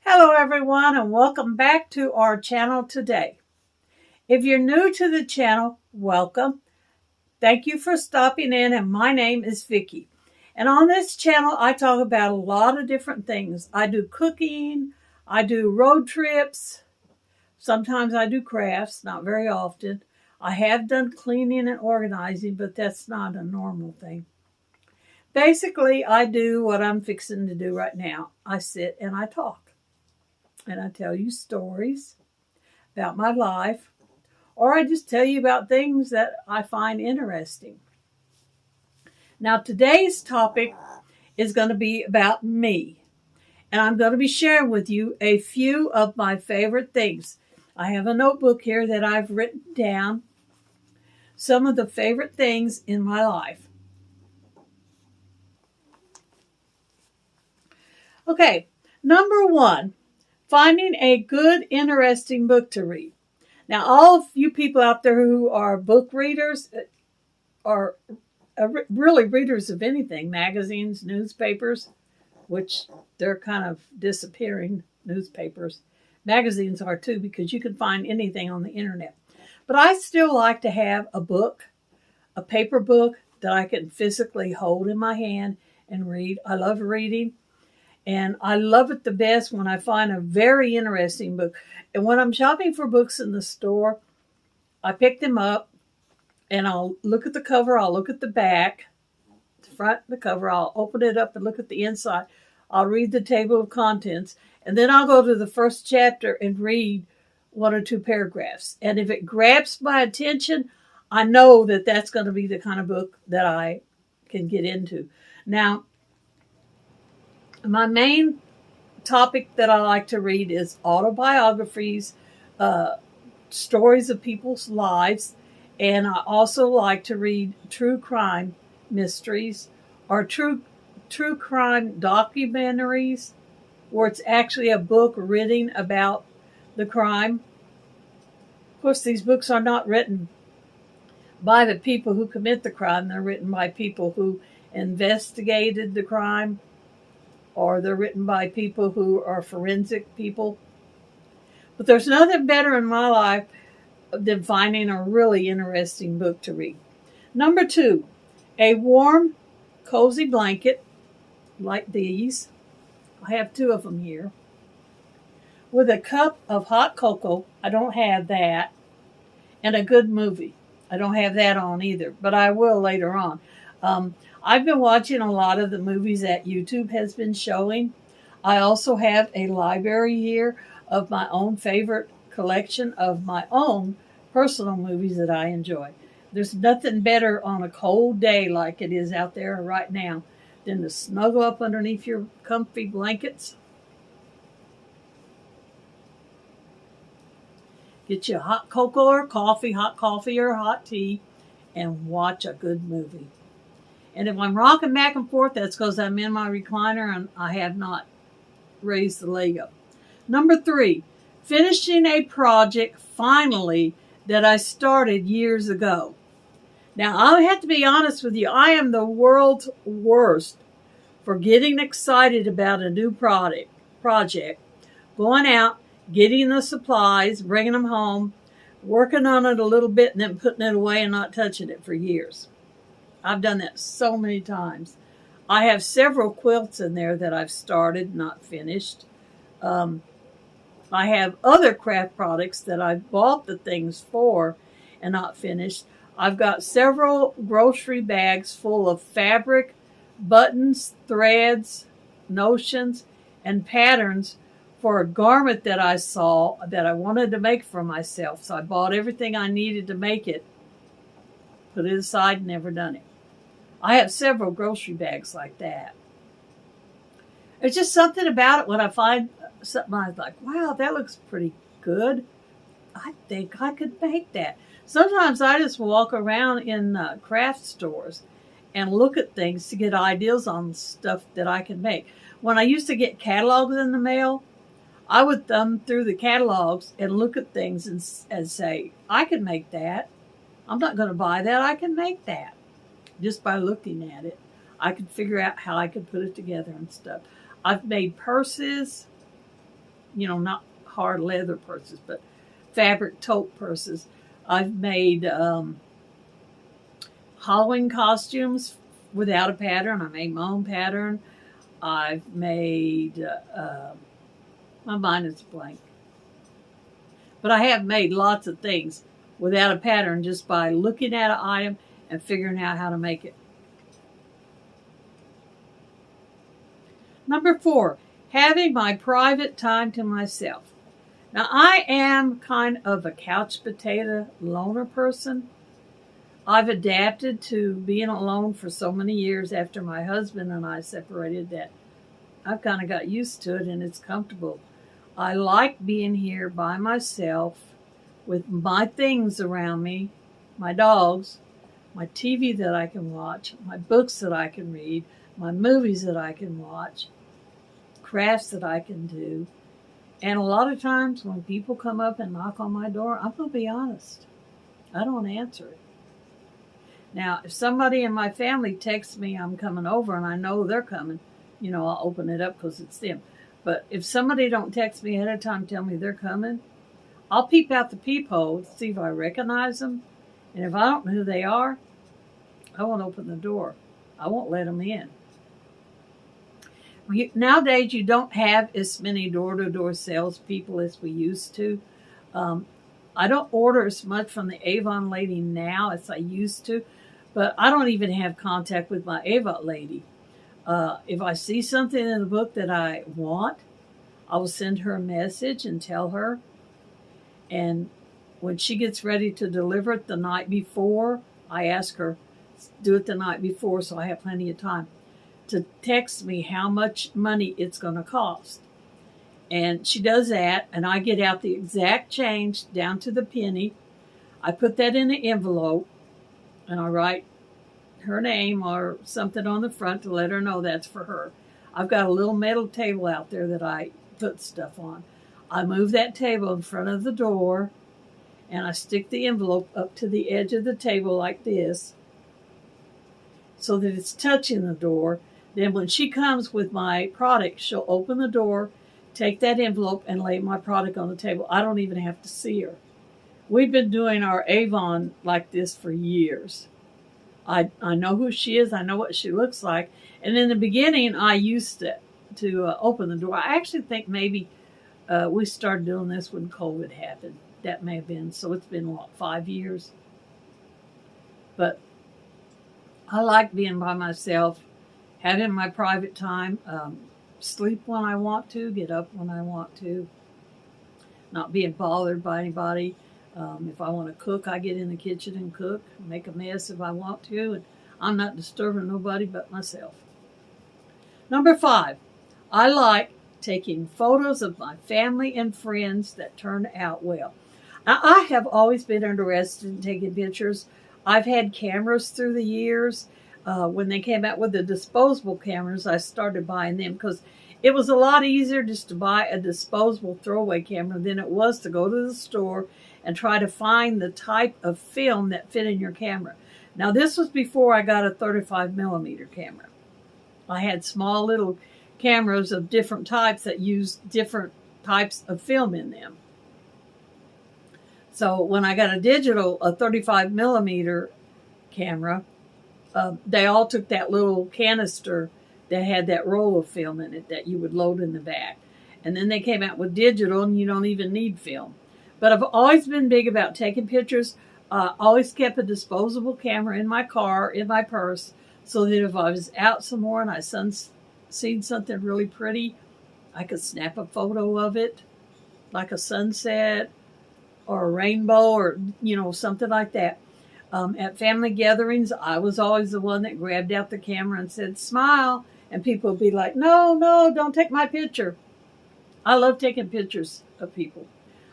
Hello everyone and welcome back to our channel today. If you're new to the channel, welcome. Thank you for stopping in and my name is Vicki. And on this channel I talk about a lot of different things. I do cooking, I do road trips, sometimes I do crafts, not very often. I have done cleaning and organizing, but that's not a normal thing. Basically, I do what I'm fixing to do right now. I sit and I talk. And I tell you stories about my life, or I just tell you about things that I find interesting. Now, today's topic is going to be about me, and I'm going to be sharing with you a few of my favorite things. I have a notebook here that I've written down some of the favorite things in my life. Okay, number one, finding a good, interesting book to read. Now, all of you people out there who are book readers are really readers of anything, magazines, newspapers, which they're kind of disappearing, newspapers. Magazines are too, because you can find anything on the internet. But I still like to have a book, a paper book that I can physically hold in my hand and read. I love reading. And I love it the best when I find a very interesting book. And when I'm shopping for books in the store, I pick them up and I'll look at the cover, I'll look at the back, the front, the cover, I'll open it up and look at the inside. I'll read the table of contents, and then I'll go to the first chapter and read one or two paragraphs. And if it grabs my attention, I know that that's going to be the kind of book that I can get into. Now, my main topic that I like to read is autobiographies, stories of people's lives, and I also like to read true crime mysteries or true crime documentaries where it's actually a book written about the crime. Of course, these books are not written by the people who commit the crime. They're written by people who investigated the crime, or they're written by people who are forensic people. But there's nothing better in my life than finding a really interesting book to read. Number two, a warm, cozy blanket like these. I have two of them here. With a cup of hot cocoa. I don't have that. And a good movie. I don't have that on either, but I will later on. I've been watching a lot of the movies that YouTube has been showing. I also have a library here of my own favorite collection of my own personal movies that I enjoy. There's nothing better on a cold day like it is out there right now than to snuggle up underneath your comfy blankets, get you a hot cocoa or coffee, hot coffee or hot tea, and watch a good movie. And if I'm rocking back and forth, that's because I'm in my recliner and I have not raised the leg up. Number three, finishing a project finally that I started years ago. Now, I have to be honest with you. I am the world's worst for getting excited about a new project, going out, getting the supplies, bringing them home, working on it a little bit, and then putting it away and not touching it for years. I've done that so many times. I have several quilts in there that I've started, not finished. I have other craft products that I've bought the things for and not finished. I've got several grocery bags full of fabric, buttons, threads, notions, and patterns for a garment that I saw that I wanted to make for myself. So I bought everything I needed to make it, put it aside, and never done it. I have several grocery bags like that. There's just something about it when I find something I was like, wow, that looks pretty good. I think I could make that. Sometimes I just walk around in craft stores and look at things to get ideas on stuff that I can make. When I used to get catalogs in the mail, I would thumb through the catalogs and look at things and say, I can make that. I'm not going to buy that. I can make that. Just by looking at it, I could figure out how I could put it together and stuff. I've made purses. not hard leather purses, but fabric tote purses. I've made Halloween costumes without a pattern. I made my own pattern. I've made, my mind is blank. But I have made lots of things without a pattern just by looking at an item and figuring out how to make it. Number 4, having my private time to myself. Now, I am kind of a couch potato loner person. I've adapted to being alone for so many years after my husband and I separated that I've kind of got used to it and it's comfortable. I like being here by myself with my things around me, my dogs, my TV that I can watch, my books that I can read, my movies that I can watch, crafts that I can do. And a lot of times when people come up and knock on my door, I'm going to be honest. I don't answer it. Now, if somebody in my family texts me I'm coming over and I know they're coming, I'll open it up because it's them. But if somebody don't text me ahead of time, tell me they're coming, I'll peep out the peephole to see if I recognize them. And if I don't know who they are, I won't open the door. I won't let them in. Nowadays, you don't have as many door-to-door salespeople as we used to. I don't order as much from the Avon lady now as I used to, but I don't even have contact with my Avon lady. If I see something in the book that I want, I will send her a message and tell her. And when she gets ready to deliver it the night before, I ask her, do it the night before so I have plenty of time to text me how much money it's going to cost. And she does that, and I get out the exact change down to the penny. I put that in an envelope, and I write her name or something on the front to let her know that's for her. I've got a little metal table out there that I put stuff on. I move that table in front of the door, and I stick the envelope up to the edge of the table like this so that it's touching the door. Then when she comes with my product, she'll open the door, take that envelope, and lay my product on the table. I don't even have to see her. We've been doing our Avon like this for years. I know who she is. I know what she looks like. And in the beginning, I used to open the door. I actually think maybe we started doing this when COVID happened. That may have been. So it's been, 5 years? But I like being by myself, having my private time, sleep when I want to, get up when I want to, not being bothered by anybody. If I want to cook, I get in the kitchen and cook, make a mess if I want to, and I'm not disturbing nobody but myself. Number 5, I like taking photos of my family and friends that turn out well. Now, I have always been interested in taking pictures. I've had cameras through the years. When they came out with the disposable cameras, I started buying them because it was a lot easier just to buy a disposable throwaway camera than it was to go to the store and try to find the type of film that fit in your camera. Now, this was before I got a 35 millimeter camera. I had small little cameras of different types that used different types of film in them. So when I got a 35 millimeter camera, they all took that little canister that had that roll of film in it that you would load in the back. And then they came out with digital, and you don't even need film. But I've always been big about taking pictures. Always kept a disposable camera in my car, in my purse, so that if I was out somewhere and I seen something really pretty, I could snap a photo of it, like a sunset or a rainbow or, something like that. At family gatherings, I was always the one that grabbed out the camera and said, smile. And people would be like, no, don't take my picture. I love taking pictures of people.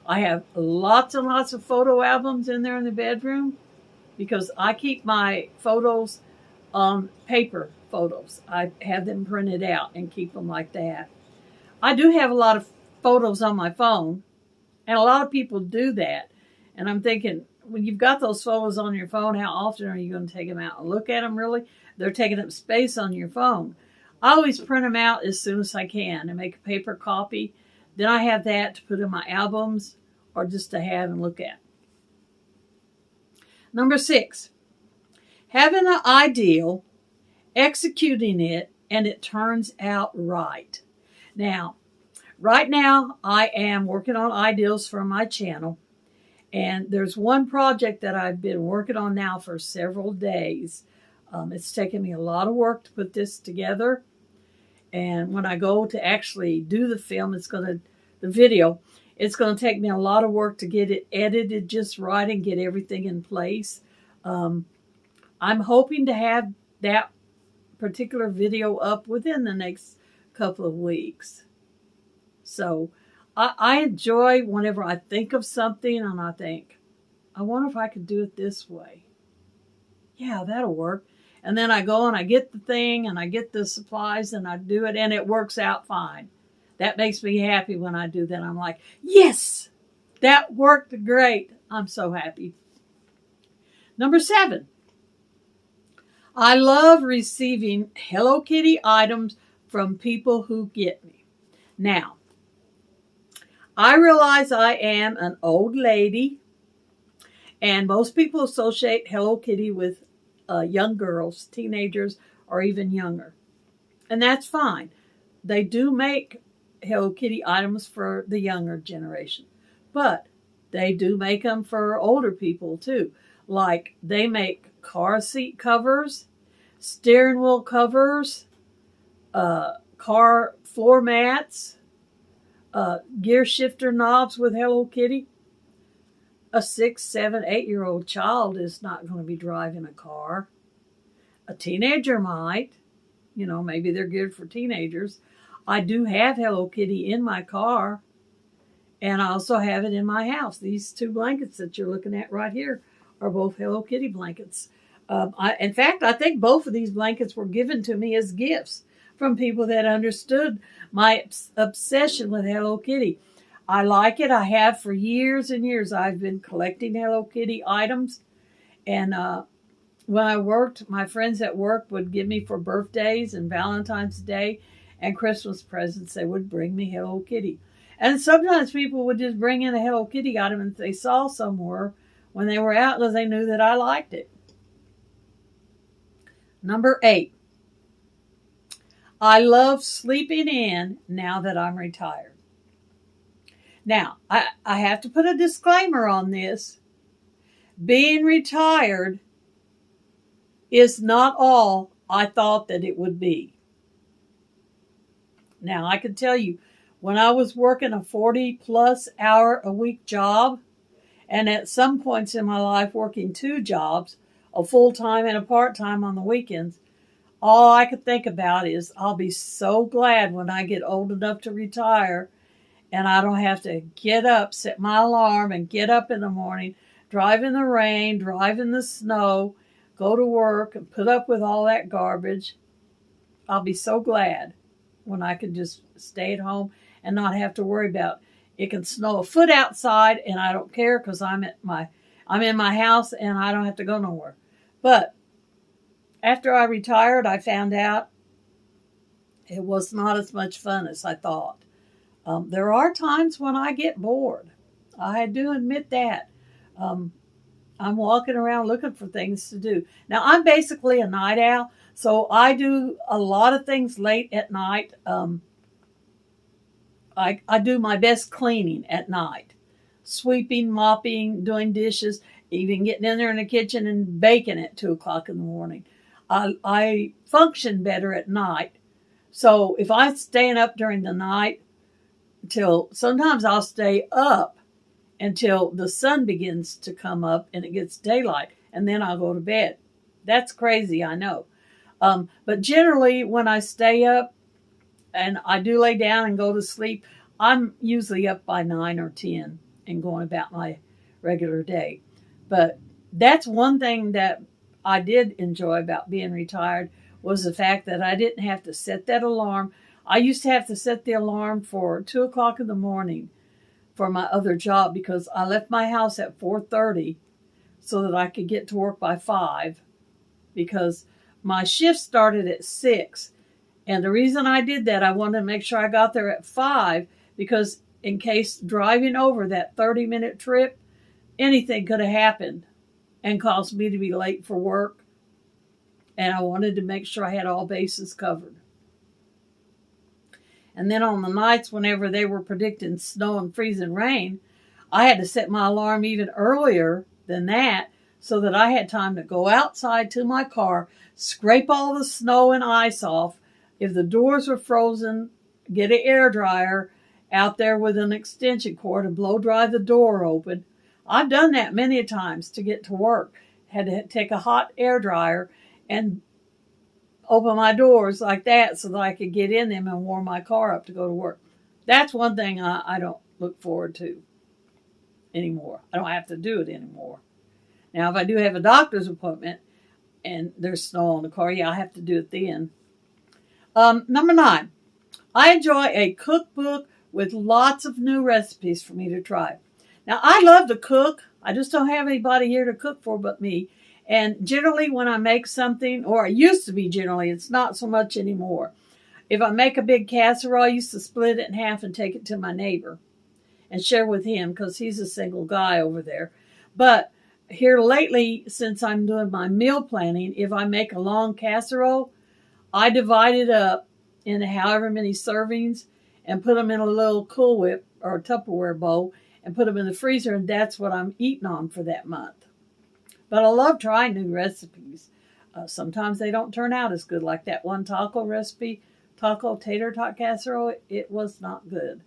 I have lots and lots of photo albums in there in the bedroom because I keep my photos on paper photos. I have them printed out and keep them like that. I do have a lot of photos on my phone, and a lot of people do that. And I'm thinking, when you've got those photos on your phone, how often are you going to take them out and look at them, really? They're taking up space on your phone. I always print them out as soon as I can and make a paper copy. Then I have that to put in my albums or just to have and look at. Number 6, having an ideal, executing it, and it turns out right. Now, right now, I am working on ideals for my channel. And there's one project that I've been working on now for several days. It's taken me a lot of work to put this together. And when I go to actually do the film, the video, it's going to take me a lot of work to get it edited just right and get everything in place. I'm hoping to have that particular video up within the next couple of weeks. So I enjoy whenever I think of something and I think, I wonder if I could do it this way. Yeah, that'll work. And then I go and I get the thing and I get the supplies and I do it and it works out fine. That makes me happy when I do that. I'm like, yes, that worked great. I'm so happy. Number 7, I love receiving Hello Kitty items from people who get me. Now, I realize I am an old lady, and most people associate Hello Kitty with young girls, teenagers, or even younger. And that's fine. They do make Hello Kitty items for the younger generation, but they do make them for older people too. Like they make car seat covers, steering wheel covers, car floor mats, gear shifter knobs with Hello Kitty. A 6, 7, 8-year-old child is not going to be driving a car. A teenager might. You know, maybe they're good for teenagers. I do have Hello Kitty in my car, and I also have it in my house. These 2 blankets that you're looking at right here are both Hello Kitty blankets. In fact, I think both of these blankets were given to me as gifts from people that understood my obsession with Hello Kitty. I like it. I have for years and years. I've been collecting Hello Kitty items. And when I worked, my friends at work would give me for birthdays and Valentine's Day and Christmas presents, they would bring me Hello Kitty. And sometimes people would just bring in a Hello Kitty item and they saw somewhere when they were out because they knew that I liked it. Number 8, I love sleeping in now that I'm retired. Now, I have to put a disclaimer on this. Being retired is not all I thought that it would be. Now, I can tell you, when I was working a 40-plus hour a week job, and at some points in my life working 2 jobs, a full-time and a part-time on the weekends, all I could think about is I'll be so glad when I get old enough to retire and I don't have to get up, set my alarm, and get up in the morning, drive in the rain, drive in the snow, go to work, and put up with all that garbage. I'll be so glad when I can just stay at home and not have to worry about it. Can snow a foot outside, and I don't care because I'm in my house and I don't have to go nowhere. But after I retired, I found out it was not as much fun as I thought. There are times when I get bored. I do admit that. I'm walking around looking for things to do. Now, I'm basically a night owl, so I do a lot of things late at night. I do my best cleaning at night. Sweeping, mopping, doing dishes, even getting in there in the kitchen and baking at 2 o'clock in the morning. I function better at night. So if I'm staying up during the night, sometimes I'll stay up until the sun begins to come up and it gets daylight, and then I'll go to bed. That's crazy, I know. But generally, when I stay up and I do lay down and go to sleep, I'm usually up by 9 or 10 and going about my regular day. But that's one thing that I did enjoy about being retired, was the fact that I didn't have to set that alarm. I used to have to set the alarm for 2 o'clock in the morning for my other job because I left my house at 4:30 so that I could get to work by 5, because my shift started at 6. And the reason I did that, I wanted to make sure I got there at 5, because in case driving over that 30-minute trip, anything could have happened and caused me to be late for work. And I wanted to make sure I had all bases covered. And then on the nights whenever they were predicting snow and freezing rain, I had to set my alarm even earlier than that so that I had time to go outside to my car, scrape all the snow and ice off. If the doors were frozen, get an air dryer out there with an extension cord and blow dry the door open. I've done that many times to get to work. Had to take a hot air dryer and open my doors like that so that I could get in them and warm my car up to go to work. That's one thing I don't look forward to anymore. I don't have to do it anymore. Now, if I do have a doctor's appointment and there's snow on the car, yeah, I have to do it then. Number 9, I enjoy a cookbook with lots of new recipes for me to try. Now, I love to cook. I just don't have anybody here to cook for but me. And generally when I make something, or it used to be generally, it's not so much anymore. If I make a big casserole, I used to split it in half and take it to my neighbor and share with him because he's a single guy over there. But here lately, since I'm doing my meal planning, if I make a long casserole, I divide it up into however many servings and put them in a little Cool Whip or Tupperware bowl and put them in the freezer, and that's what I'm eating on for that month. But I love trying new recipes. Sometimes they don't turn out as good, like that one taco recipe, taco tater tot casserole. It was not good.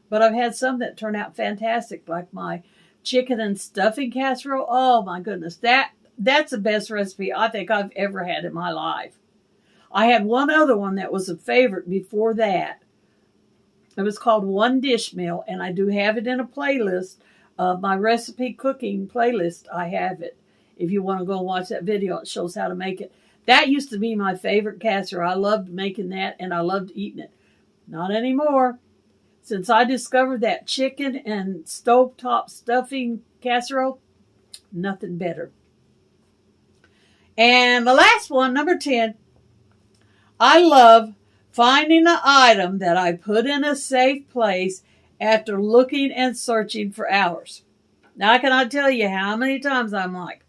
But I've had some that turn out fantastic, like my chicken and stuffing casserole. Oh my goodness, that's the best recipe I think I've ever had in my life. I had one other one that was a favorite before that. It was called One Dish Meal, and I do have it in a playlist. My recipe cooking playlist, I have it. If you want to go watch that video, it shows how to make it. That used to be my favorite casserole. I loved making that, and I loved eating it. Not anymore. Since I discovered that chicken and stovetop stuffing casserole, nothing better. And the last one, number 10, I love finding an item that I put in a safe place after looking and searching for hours. Now, I cannot tell you how many times I'm like,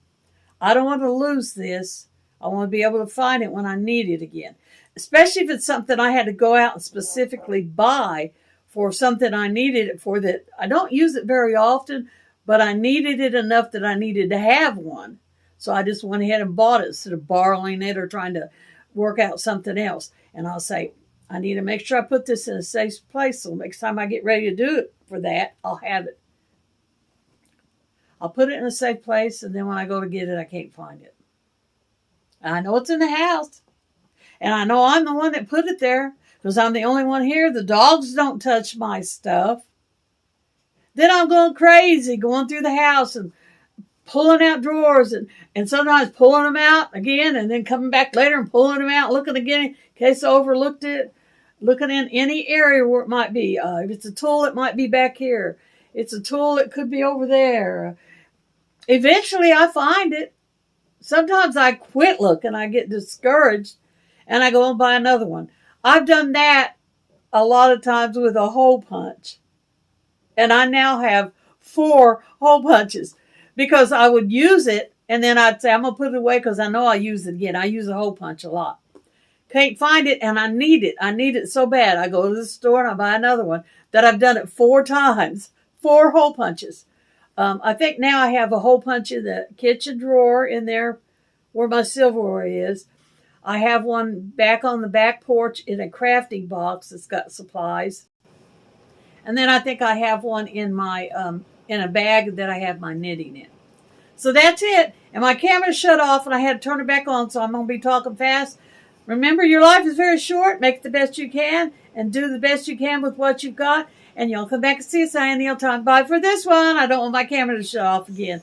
I don't want to lose this. I want to be able to find it when I need it again. Especially if it's something I had to go out and specifically buy for something I needed it for, that I don't use it very often, but I needed it enough that I needed to have one. So I just went ahead and bought it instead of borrowing it or trying to work out something else. And I'll say, I need to make sure I put this in a safe place so next time I get ready to do it for that, I'll have it. I'll put it in a safe place, and then when I go to get it, I can't find it. I know it's in the house, and I know I'm the one that put it there because I'm the only one here. The dogs don't touch my stuff. Then I'm going crazy, going through the house and pulling out drawers and sometimes pulling them out again and then coming back later and pulling them out, looking again in case I overlooked it, looking in any area where it might be. If it's a tool, it might be back here. It's a tool, it could be over there. Eventually, I find it. Sometimes I quit looking. I get discouraged, and I go and buy another one. I've done that a lot of times with a hole punch. And I now have 4 hole punches because I would use it, and then I'd say, I'm going to put it away because I know I'll use it again. I use a hole punch a lot. Can't find it, and I need it. I need it so bad. I go to the store, and I buy another one that I've done it 4 times. 4 hole punches. I think now I have a hole punch in the kitchen drawer in there where my silverware is. I have one back on the back porch in a crafting box that's got supplies. And then I think I have one in my in a bag that I have my knitting in. So that's it. And my camera shut off and I had to turn it back on, so I'm going to be talking fast. Remember, your life is very short. Make the best you can and do the best you can with what you've got. And y'all come back and see us any time. Bye for this one. I don't want my camera to shut off again.